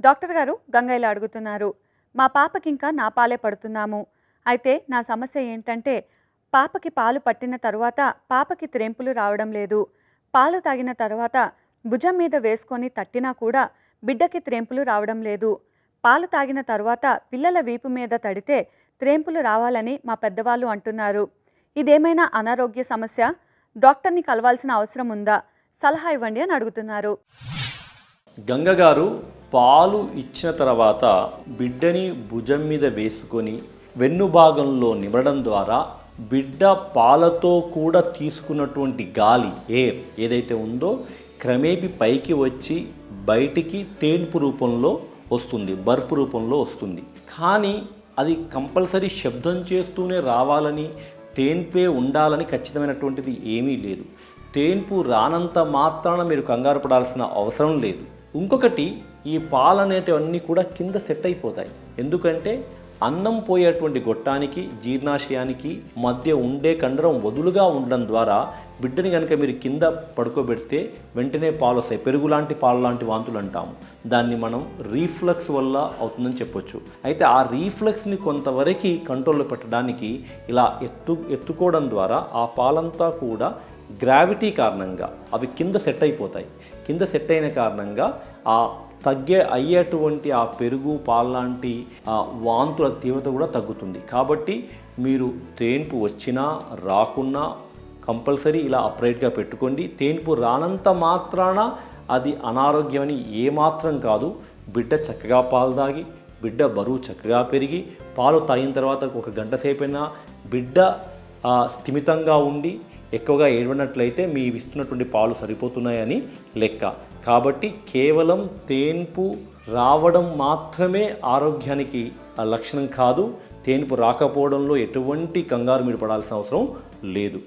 Doctor గారు గంగయ్యలు అడుగుతున్నారు, మా పాపకి ఇంకా నా పాలే పడుతున్నాము. అయితే నా సమస్య ఏంటంటే పాపకి పాలు పట్టిన తర్వాత పాపకి త్రెంపులు రావడం లేదు. పాలు తాగిన తర్వాత భుజం మీద వేసుకొని తట్టినా కూడా బిడ్డకి త్రెంపులు రావడం లేదు. పాలు తాగిన తర్వాత పిల్లల వీపు మీద తడితే త్రెంపులు రావాలని మా పెద్దవాళ్ళు అంటున్నారు. ఇదేమైనా అనారోగ్య సమస్య? డాక్టర్ని కలవాల్సిన అవసరం ఉందా? సలహా ఇవ్వండి అని అడుగుతున్నారు. గంగగారు పాలు ఇచ్చిన తర్వాత బిడ్డని భుజం మీద వేసుకొని వెన్ను భాగంలో నిమరడం ద్వారా బిడ్డ పాలతో కూడా తీసుకున్నటువంటి గాలి ఎయిర్ ఏదైతే ఉందో క్రమేపీ పైకి వచ్చి బయటికి తేన్పు రూపంలో వస్తుంది, బర్పు రూపంలో వస్తుంది. కానీ అది కంపల్సరీ శబ్దం చేస్తూనే రావాలని, తేన్పే ఉండాలని ఖచ్చితమైనటువంటిది ఏమీ లేదు. తేన్పు రానంత మాత్రాన మీరు కంగారు పడాల్సిన అవసరం లేదు. ఇంకొకటి, ఈ పాలు అనేటివన్నీ కూడా కింద సెట్ అయిపోతాయి. ఎందుకంటే అన్నం పోయేటువంటి గొట్టానికి జీర్ణాశయానికి మధ్య ఉండే కండరం వదులుగా ఉండడం ద్వారా బిడ్డని కనుక మీరు కింద పడుకోబెడితే వెంటనే పాలు వస్తాయి. పెరుగు లాంటి పాలు లాంటి వాంతులు అంటాము. దాన్ని మనం రీఫ్లక్స్ వల్ల అవుతుందని చెప్పొచ్చు. అయితే ఆ రీఫ్లక్స్ని కొంతవరకు కంట్రోల్లో పెట్టడానికి ఇలా ఎత్తుకోవడం ద్వారా ఆ పాలంతా కూడా గ్రావిటీ కారణంగా అవి కింద సెట్ అయిపోతాయి. కింద సెట్ అయిన కారణంగా ఆ అయ్యేటువంటి ఆ పెరుగు పాలు లాంటి వాంతుల తీవ్రత కూడా తగ్గుతుంది. కాబట్టి మీరు తేన్పు వచ్చినా రాకున్నా కంపల్సరీ ఇలా అప్రైట్గా పెట్టుకోండి. తేన్పు రానంత మాత్రాన అది అనారోగ్యమని ఏమాత్రం కాదు. బిడ్డ చక్కగా పాలు తాగి బిడ్డ బరువు చక్కగా పెరిగి పాలు తాగిన తర్వాత ఒక గంట సేపైనా బిడ్డ స్థిమితంగా ఉండి ఎక్కువగా ఏడవనట్లయితే మీ ఇస్తున్నటువంటి పాలు సరిపోతున్నాయని లెక్క. కాబట్టి కేవలం తేన్పు రావడం మాత్రమే ఆరోగ్యానికి లక్షణం కాదు. తేన్పు రాకపోవడంలో ఎటువంటి కంగారు మీరు పడాల్సిన అవసరం లేదు.